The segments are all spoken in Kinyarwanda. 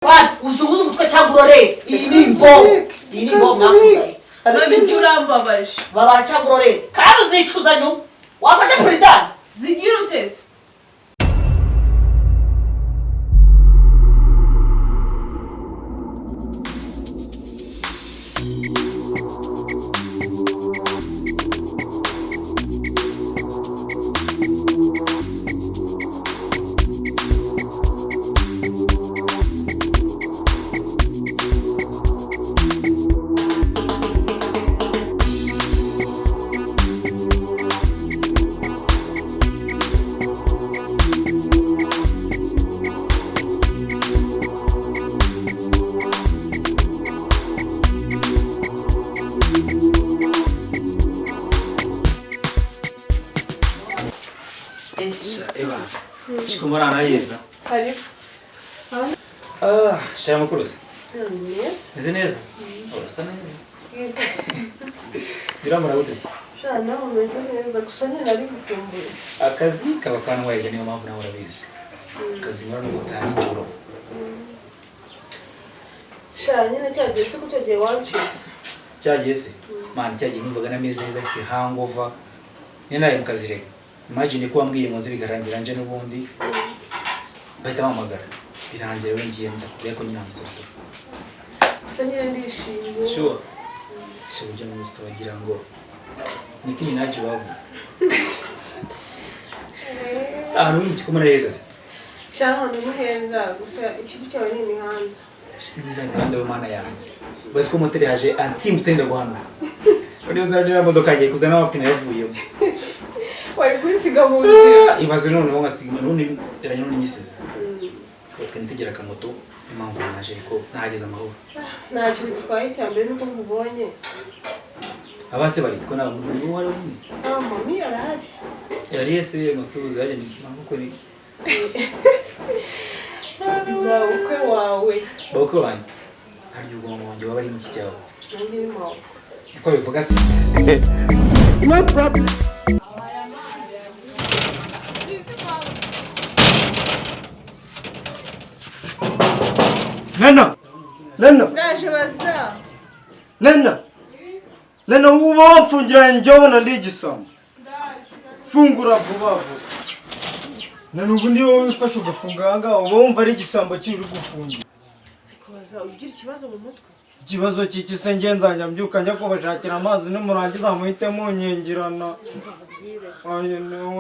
Uzuguza umutwe cyangwa urore. Iyi ni imbo mwakugaye. Nabindi urambabaje. Babara cyangwa urore. Kandi uzicuza nyuma. Wafashe prudence. Zigira uteze. Kumara nayeza. Hari. Shaya makurusi. Yes. Neza. Urasa neza. Biramura gutese. Shana umeze neza kusanya nari gutumbura. Akazi kaba kanwaye niyo mpamvu nawe urabizi. Akazi ngora no gutana ijoro. Shanya nyine cyageze ko cyagiye wancitse. Cyageze. Man cyagiye nimvuga na meze neza afite hangover. Ninaye mukazireka. Imagine ko wambwiye ngo nzi bigarangira nje n'ubundi. Bahita bamagara. Birangira we ngiye ndakubwiye ko nyina musoso. Sanyira ndishimye. Sure. Sibyo n'umusto wagira ngo Nicki Minaj bavuze. Mu kikomera yeza. Shana ni muheza gusa ikibi cyawe ni imihanda. Shinga ndanda yo mana yanjye. Basi ko moteri yaje ansimstenda guhana. Uri uzajya imodoka yagiye kuzana amapine yavuyemo. Wari kwisiga mu nzira. Ibaze none wo ngasiga none yaranye none nyisize. Bakanitegera kamoto impamvu naje ko nahageze amahoro. Nta kintu gitwaye cyambere nuko mubonye. Abase bari ko na muntu wari nyine. Mami arahari. Yari ese mutsuza yaje nako ni. Na ukwe wawe. Boko wanyu. Hari ugo wanjye wabari mu kijyaho. Nanjye ni mawe. Ko bivuga se. No problem. Nena Ndaje baza. Nena uba wamfungira njyewe na ndi igisambo. Fungura vuba vuba. Nena ubu ndi wowe wifashe ugafunga ahangaha uba wumva ari igisambo kiri gufungira. Ariko baza ugira ikibazo mu mutwe. Ikibazo cy'iki se ngenzanya mbyuka njya kubashakira amazi nimurangiza muhite munyingirana.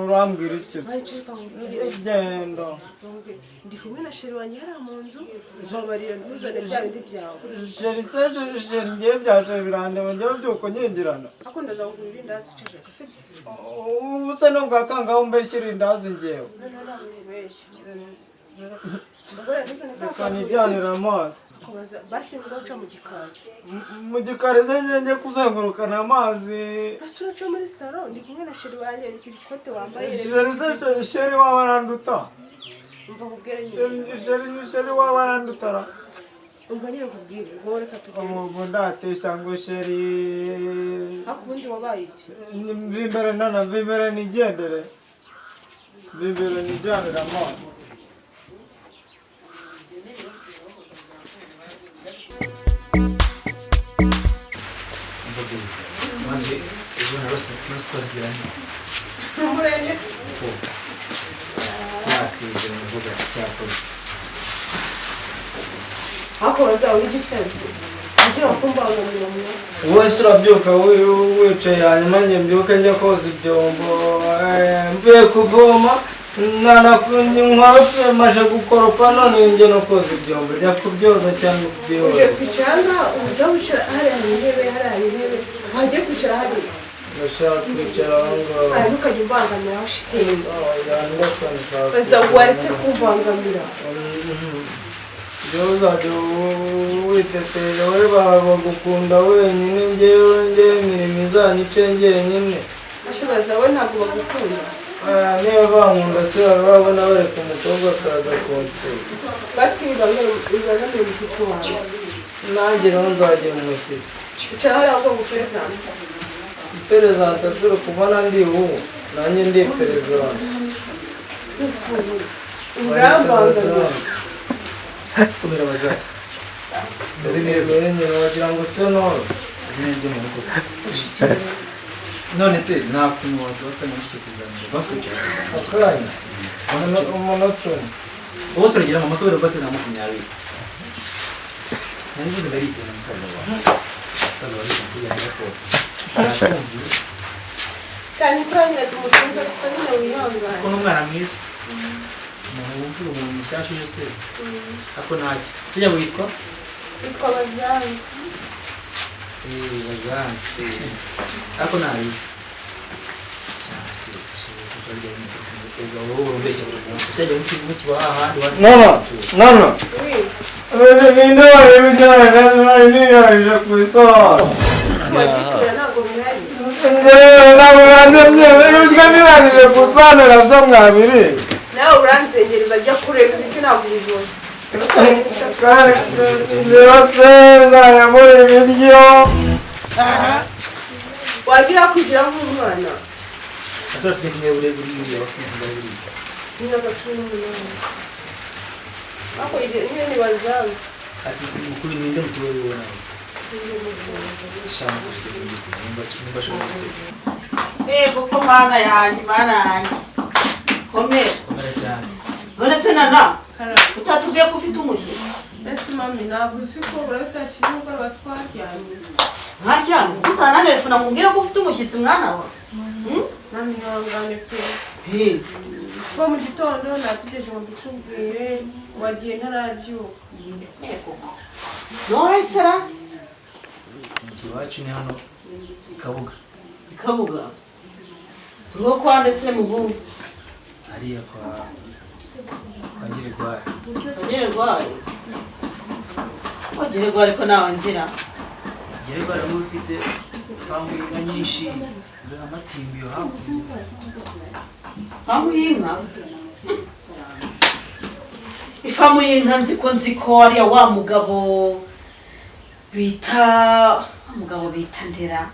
Urambwira iki? Genda. Ndi kumwe na sheri wanjye hari mu nzu. Uzabarira ntuzane bya bindi byawe. Sheri ngiye byashe birandeba njyewe byuko nyingirana. Ako ndaza kugura indazi ceceka se. Ubu se nubwo akangaho mbeshyira indazi njyewe. Kanijyanira amazi. Basi ngoca mu gikari. Mu gikari se njye kuzengurukana amazi. Basi uraca muri salon ndi kumwe na sheri wanjye ikote wambaye. Sheri wawe aranduta. Umva nkubwire nyine. Sheri wawe arandutara. Umva nyine nkubwire ngo reka tugende. Ubu ndatesha ngo sheri. Hakundi wabaye iki? Mvimbere nigendere. Mvimbere nijyanira amazi. Mas eu não sei mais coisas dele. Murenge. Sim, eu vou dar tchau. Ako baza uyigisenze. Ngira kumbanga mu. Wowe surabyuka wicaye hanyuma njye mbyuka njya koza ibyombo mvuye kuvoma nkora maje gukoropa none njye no koza ibyombo njya kubyoza cyangwa kubyoza. Uje kwicara uza wicara hariya intebe wagiye kwicara hariya. Ndashaka kwicara aho ngaho. Ari ukajya umbangamira shitingi. Ndashaka. Baza waretse kumbangamira. Uzajya witeteje wowe bagukunda wenyine njyewe imirimo izanyice njyenyine. Asubaza we ntabwo bagukunda. Niba bankunda se babona bareka umukobwa akaza kunsura. Basi bibaza umushyitsi wawe. Nanjye rero nzagira umushyitsi. Icara hariya ngo guperezanta. Perezanta sura kubona ndi ubu nanjye ndi perezanta. Urambangamira. Komera baza. Ndazi neza. Wagira ngo se noro. Zineze mu rugo. None se nta kuntu waduhatanya n'icyo kuzamura. Baswicara. Akanya. Umunota. Bose uragera mu masobero bose na 20. Nari buze barikena musaza wawe. Musaza wawe kujya kose. cyane kuranga tumutunza kusanya wihangana Ko n'umwana mwiza. Umuntu umuntu mushyashye se. Ako ntacyo. Tujya witwa? Witwa Bazange. Bazange. Ako nayo. Cyase. Nana. Oui. Nino ibijyanye ku isaha. Wajikura ntabwo bihari. Nabirangije gusanira byo mwabiri. Nawe uranzengereza ajya kureba ibyo ntabwo ubibona. Yose nzayamura ibiryo. Wagira kugira nk'umwana. Asora tujya kumwe buri abafite buri. Imyaka 18. Ako iyo ni Bazange. Asi mukuru ninde mutuwe wona. Shamba nimba shobose. Kuko mana yanjye komera cyane. none se nana Kara. utatubwiye ko ufite umushyitsi Ese mami ntabwo uzi ko uratashyira umugoroba twaryamye. nkaryamye utananelefona mubwire ko ufite umushyitsi mwana wa Mami ntihangane pe. Kuko mu gitondo natugeje ngo mbitubwire wagiye ntarabyuka. nowe sera Iwacu ni hano Kabuga. ikabuga uriho kwande se muhungu Hariya kwa Girigwari. Girigwari ko nawe nzira Girigwari ni ufite famu y'inka nyinshi z'amatimbi yo hakurya. famu y'inka ifamu y'inka nziko ariya wa mugabo bita Ndera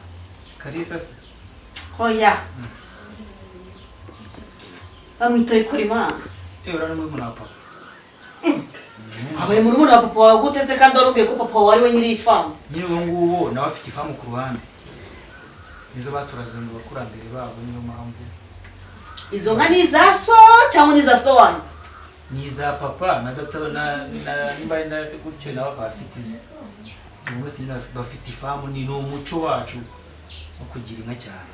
Kalisa se. hoya bamwita Bikorimana Ura ni mwana papa. abaye muri wa papa wawe gute se kandi warubwiye ko papa wawe ari we nyiri ifamu Nyine uwo nguwo nawe afite ifamu ku ruhande. Nizo baturaze ngo bakurambere babo niyo mpamvu. izo nka ni iza so cyangwa ni iza so wanyu Ni za papa na data nimba na gutyo nawe akaba afite ize. Umunsi nyine bafite ifamu ni umuco wacu wo kugira inka cyane.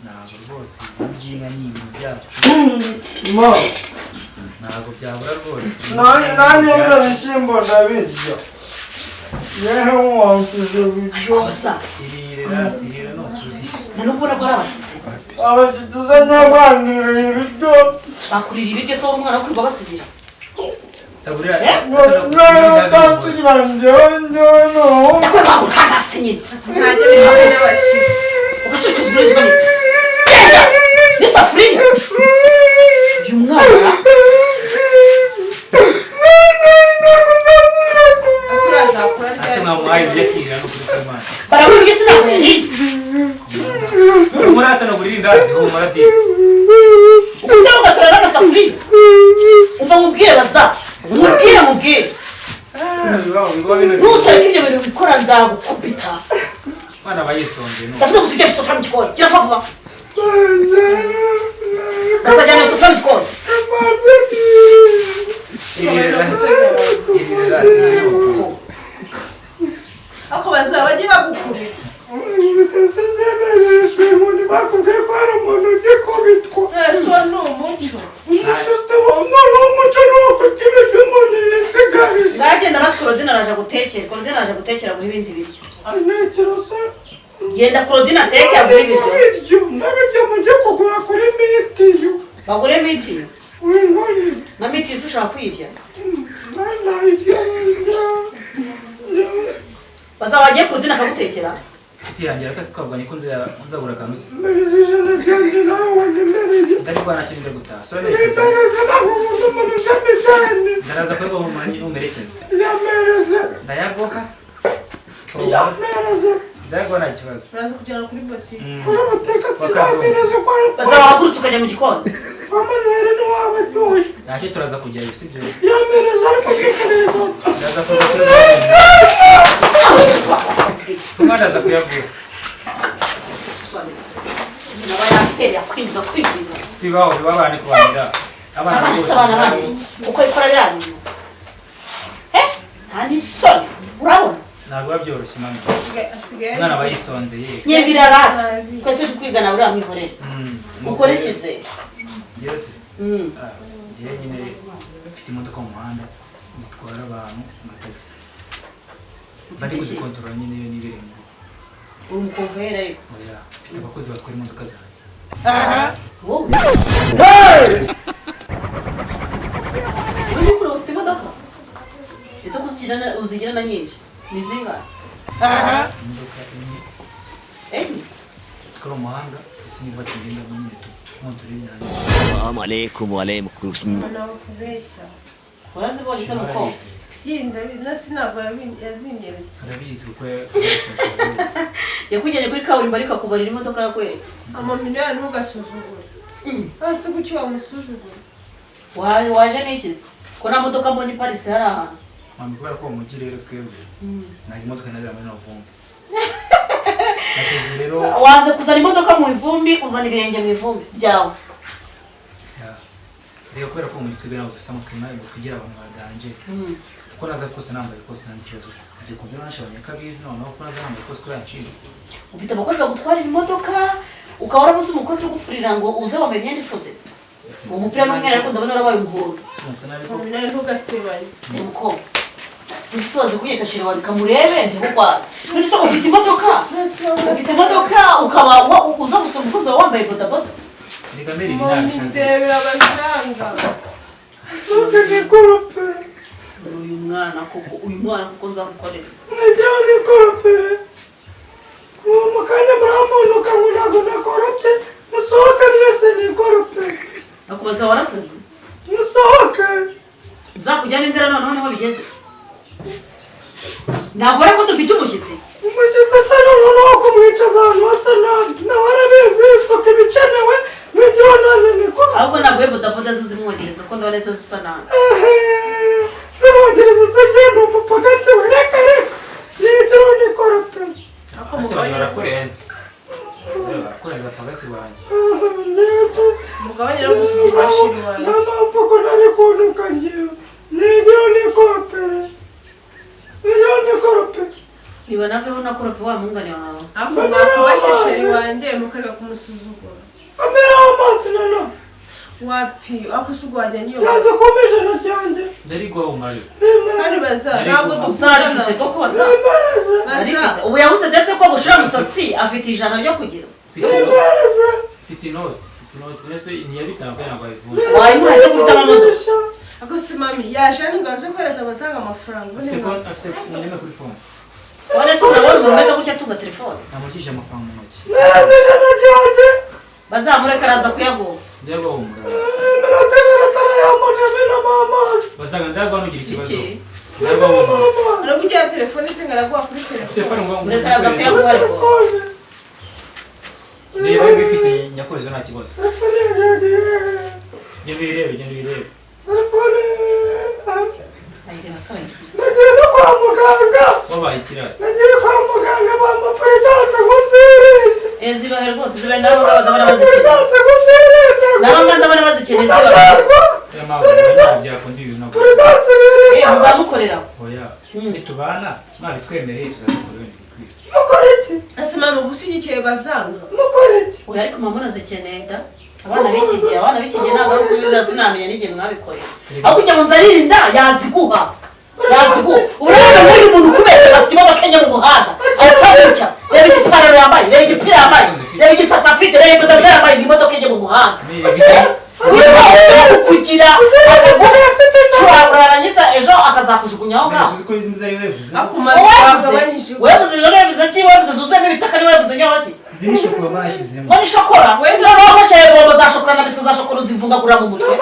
Ntabwo rwose iby'inka ni ibintu byacu. Ntabwo byabura rwose. Nanjye bino bishyimbo ndabirya. Yewe wankije ibiryo. basa Tirira no kuri. nanubona ko ari abashyitsi Abashyitsi banirira ibiryo. bakurira ibiryo so umwana wo kwirirwa basibira Tabura. Ntansigira njyewe no. nakwe bakukangase nyine Ntajya bihawe n'abashyitsi. ugasukiza uburizwa n'iki genda n'isafuriya uyu mwana Ase azakura Ase mwamuhaye yakira no kuri Kamana. barabura ibyo sinabwo yari Umurata no kuri ndazi ho maradi. ukujya ugatora n'amasafuriya umva mubwire baza mubwire nutareka ibyo bintu bikora nzagukubita Bana bayisonje no. ndavuze ngo tujye isofuriya mu gikoni kirafa vuba basajyana isofuriya mu gikoni ako bazaba bajye bagukubita. Bakubwiye ko hari umuntu ugiye kubitwa. Ese ni umuco. Umuco ni uko ibiryo umuntu yisigarije. ngagenda basi Claudine araje gutekera guha ibindi biryo Ntekereza se. genda Claudine ateke aguhe ibiryo Ndabirya mujye kugura kuri mitiyu. bagure mitiyu Wingoye. na mitiyu se ushaka kuyirya Nayirya. bazaba bagiye Claudine akagutekera Tirangira kasi twabwanye ko nzagura kanusi. Mbere ijana ryanjye nawe wanyemereye. Ndari kwa nakindi gutaha. So nerekeza. Ngereza naho umuntu utamijyane. Ndaraza kwego umwanya umerekeza. Yamereze. Ndayagoha. Yamereze. Ndayagoha nta kibazo. Uraza kujyana kuri botike. Kuri butike twamereze kwa. bazaba wahagurutse ukajya mu gikoni kwa Manuel ni wabaryoshye. Ntacyo turaza kujyayo sibyo? Yamereza ariko byikoreza. Ndaza kuza kuyagura. Umwana aza kuyagura. Nabayakera kwinga kwigira. Bibaho babane kubanira. Abana bana iki? Uko ikora birani. Nani soni. Urabona? Ntabwo babyoroshye mama. asigaye Umwana bayisonze ye. Nyebirara. Ko tuje kwigana uriya mwihorere. Ukore kize. Njyewe se. Njyewe nyine mfite imodoka mu muhanda zitwara abantu na taxi. Bari kuzikontorora nyine yo nibirenge. Umukovera ariko. Oya, mfite abakozi batwara imodoka zanjye. Wowe. Ufite imodoka? Ese uzigira na nyinshi? Ni zingahe? Imodoka imwe. Zikora umuhanda, isi niba tugenda mu nyito. Kontorora imyanya. Assalamu alaikum wa alaikum kubeshya Urazibonye se mukobwa? yinda nasi ntabwo yazinyeretse Arabizi kuko yakujyanye kuri kaburimbo ariko akubarira imodoka arakwereka. amamiliyoni ntugasuzugure hasi kuki wamusuzugura Waje n'ikizi? Ko nta modoka mbonye iparitse hari ahantu. mama kubera ko mu mujyi rero twebwe nta imodoka nagira muri Novumbi. Nateze rero Wanze kuzana imodoka mu ivumbi, uzana ibirenge mu ivumbi byawe. rero kubera ko mu mujyi twebwe ntabwo dufite amapine ngo kugira abantu baganje. Kuko naza kose nambaye kose nta kibazo. Ndi kumva nashabanye kabizi noneho ko naza nambaye kose kuri anciye. Ufite abakozi bagutwarira imodoka, ukaba warabuze umukozi ugufurira ngo uze wambaye imyenda ifuze. Umupira n'umweru ariko ndabona warabaye umuhondo. Sonse nabi ko amamiliyoni ntugasebanye Umukobwa. Uzisoze kuyekashira wari kamurebe ndikukwaza. Nise ufite imodoka? Ufite imodoka ukaba uza gusoma umukozi wambaye bodaboda. ndigamera mami ibintu. ndebera abazanga Suke nikorope. Uyu mwana kuko nzamukorera. Nagira nikorope. Mukanya muramunuka ngo ntabwo nakoropye. Musohoke mwese nikorope. Nakubaza warasaze. Musohoke. Nzakujyana indera noneho bigeze. Navura ko dufite umushyitsi. Umushyitsi asa n'umuntu wo kumwicaza ahantu hasa nabi. Nawe arabizi isuka ibikenewe mwigira nanjye nikoro. Ahubwo naguye bodaboda zimwogereza ko ndabona izo zisa nabi. Zimwogereza se ngiye ni umupagasi we reka reka. Nigira nikorope. Ase bari barakurenze. Barakurenza pagasi wanjye. Njyewe se umugabane no gusuzugura shiri wanjye nta mpamvu ko nari kuntuka njyewe. Nigira nikorope. Nigira nikorope. Niba naveho nakorope wa mungane wawe. ahubwo mwakubashye shiri wanjye mukareka kumusuzugura Amera amazi nana. wapi akusugwajya niyo Yanze kumisha na ryanjye. Ndari gwa umari. kandi baza ntabwo Usara dukundana afite koko baza. Imereze. Arifite. Ubu yabuze ndetse ko gushira musatsi afite ijana ryo kugira. Imereze. Fiti note. Nese niyabitanga kana kwa ivuze. Wayimuha se kufite amamodoka. ako si mami yaje n'inganzo kwereza abasanga amafaranga Afite ko afite unyeme kuri phone. Wale se urabona umeze gutya tunga telefone. Namukisha amafaranga mu ntoki. Imereze ijana ryanjye. Bazamureka araza kuyaguha. Ndego umura. Iminota ibiri atarayamuje amenamo amazi. Basaga ndagwa nugira ikibazo. Iki? Ndagwa umura. arakugira telefone se ngaraguha kuri Afite telefone phone ngo Ureka araza kuyaguha ariko. Telefone. Niba bifite nyakorezo nta kibazo. Telefone yanjye. Genda birebe. Telefone. Ayireba sawa iki. Nagiye no kwa muganga. Wabaye ikirata. Nagiye kwa muganga bamuperedanse ngo nzirinde. Zibahe rwose zibahe nabo ndabona bazikeneye. Peredanse ngo nzirinde. Nabo ndabona bazikeneye zibahe. Ya mawe byakundi ibintu nako. Peredanse birinde. Muzamukorera. Oya. Nitubana mwabitwemereye tuzabikora ibintu bikwiye. Mukora iki? ese mami ubushyigikiye bazanga Mukora iki? Oya ariko mama nazikeneye da. Abana b'iki gihe ntabwo ari ukubiza sinamenya n'igihe mwabikorera. Aho kujya mu nzarira inda yaziguha. Urabona muri umuntu kubeshya bafite imodoka enye mu muhanda. Asa gutya. Reba igipantaro yambaye, reba igipira yambaye, reba igisatsi afite, reba imodoka yambaye imodoka enye mu muhanda. Kugira akazarangiza ejo akazakujugunya aho ngaho. Uzi ko izi mbiza ari wevuze. akumara bagabanyije Wevuze rero wevuze ki wevuze zuzuyemo ibitaka ni wevuze nyaho ki. Zini shokora bashyizemo. Ngo ni shokora. Noneho ufashe bombo za shokora na biswi za shokora uzivungagura mu mutwe.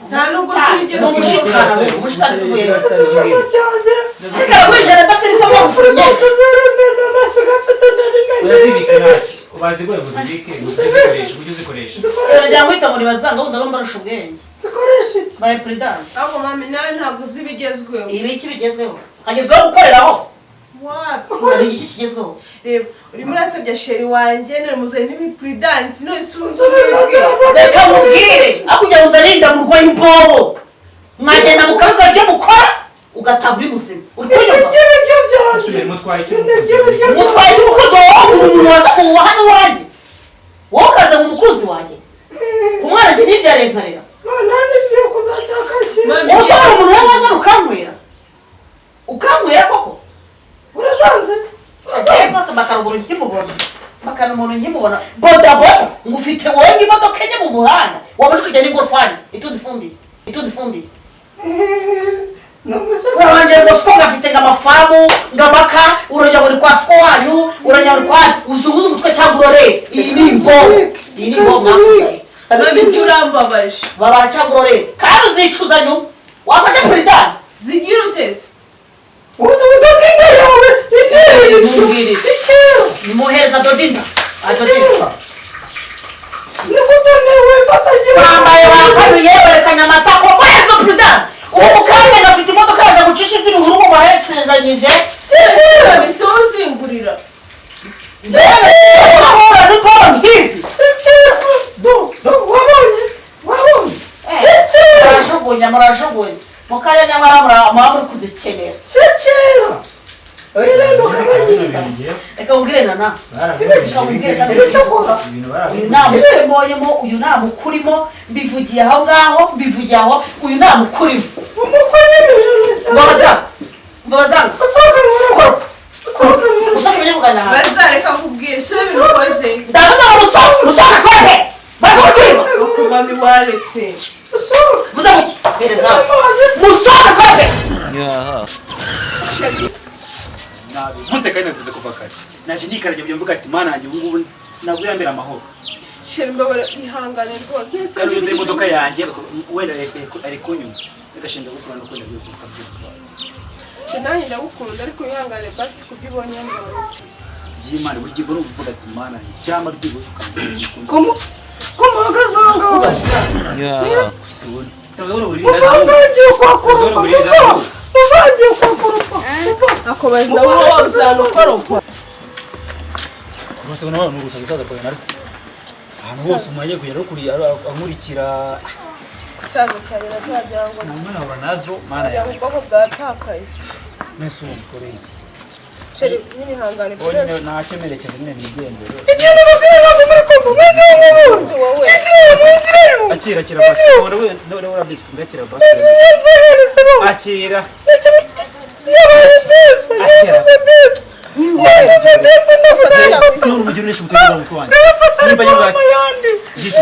nta nubwo sinigeze Ni umushikana we, umushikana uvuye neza. Ijana ryanjye. Ariko aragwijana adafite n'isabune yo gufura imyenda. Tuzirinde nanasiga mfite ndarimenya. Urazibika ntacyo. Baziguye muzibike muzikoresha. Urajya mwita muri bazanga wundi aba mbarusha ubwenge. zikoresha iki By prudence. ahubwo mami nawe ntabwo uzi ibigezweho Ibiki bigezweho? Hagezweho gukoreraho. wapi Hari iki kigezweho? reba urimo urasebya sheri wanjye none muzanye n'ibipuridansi none sunze Reka mubwire. Akujya unzarinda mu rwayi imbobo. Mwagenda mukabikora ibyo mukora ugataha uri muzima. Uri kunyumva? Asubire mutwaye cyo. Mutwaye cy'umukunzi wawe umuntu waza kuwa hano wanjye. Wowe ukaza mu mukunzi wanjye. Kumwana njye nibyarenkarira. nanjye ngiye kuzacyakashye Usohora umuntu wawe waza ukamwera. Ukamwera koko. urasanze Agiye rwose bakaruguru nkimubona. Bakana umuntu nkimubona. Bodaboda ngo ufite wowe n'imodoka enye mu muhanda. Wabasha kujya n'ingorofani. Itudifumbire. Urabanje ngo siko ngafite ngamafamu, ngamaka, urajya muri kwa siko wanyu, urajya muri kwa uzunguza umutwe cyangwa urore. Iyi ni imbogo mwakugaye. mami njye urambabaje Babara cyangwa urore. Kandi uzicuza nyuma. Wafashe prudence. zigira uteze udodinda yawe Mubwire. Nimuhereza Dodinda. Dodinda. nikudonewe batagira Bambaye bakanuye berekanye amatako. Where's the prudence? Ubu kandi ngafite imodoka yaje gucisha izindi nkuru mu baherekezanyije. mami si wowe uzingurira Urahura n'imbobo nk'izi. wabonye Murajugunya. Mukanya nyamara muba muri kuzikenera. sekera Reka ubwire nana. Uyu nama ukurimo mbivugiye aho ngaho uyu nama ukurimo. Mbabazanga. Usohoka ibyo mugana hasi. bazareka kubwira si wowe bikoze Ndavuga ngo musohoka kope. Bakubwira. mami waretse Vuza muki. Bereza. Musohoka kope. Vuze kandi navuze kuva kare. Naje nikarajya byo mvuga ati mana yanjye ubu nabwo yambera amahoro. sheri mbabara ihangane rwose mwese Kandi uze imodoka yanjye wenda ari kunyuma. Agashinda gukora no kwenda gusuka by'ukuri. nanjye ndagukunda ariko ihangane basi kubyo ubonye mbabara By'Imana buri gihe uvuga ati mana cyangwa byigusuka. kumagazanga Siwoni. Sabura uri uvangiye kwa kurupa uvangiye kwa kurupa ako baza wowe uzanukoropa Kurasa bona abantu gusaza kwa nariko. Ahantu hose umaye kugera kuri ankurikira saza cyane natwagira ngo umwana wa nazo mana ya yawe. ubwoko bwatakaye Nesu kore. sheri nyine ihangane Bonye nakemerekeza nyine nigendere. ikintu babwira nazo muri kozo mwese w'umuntu wowe Akira basi. Ora urabiswe ndakira basi. Akira. Sio umujuru nisho mutego mko wanjye. Niba yanga. Giti.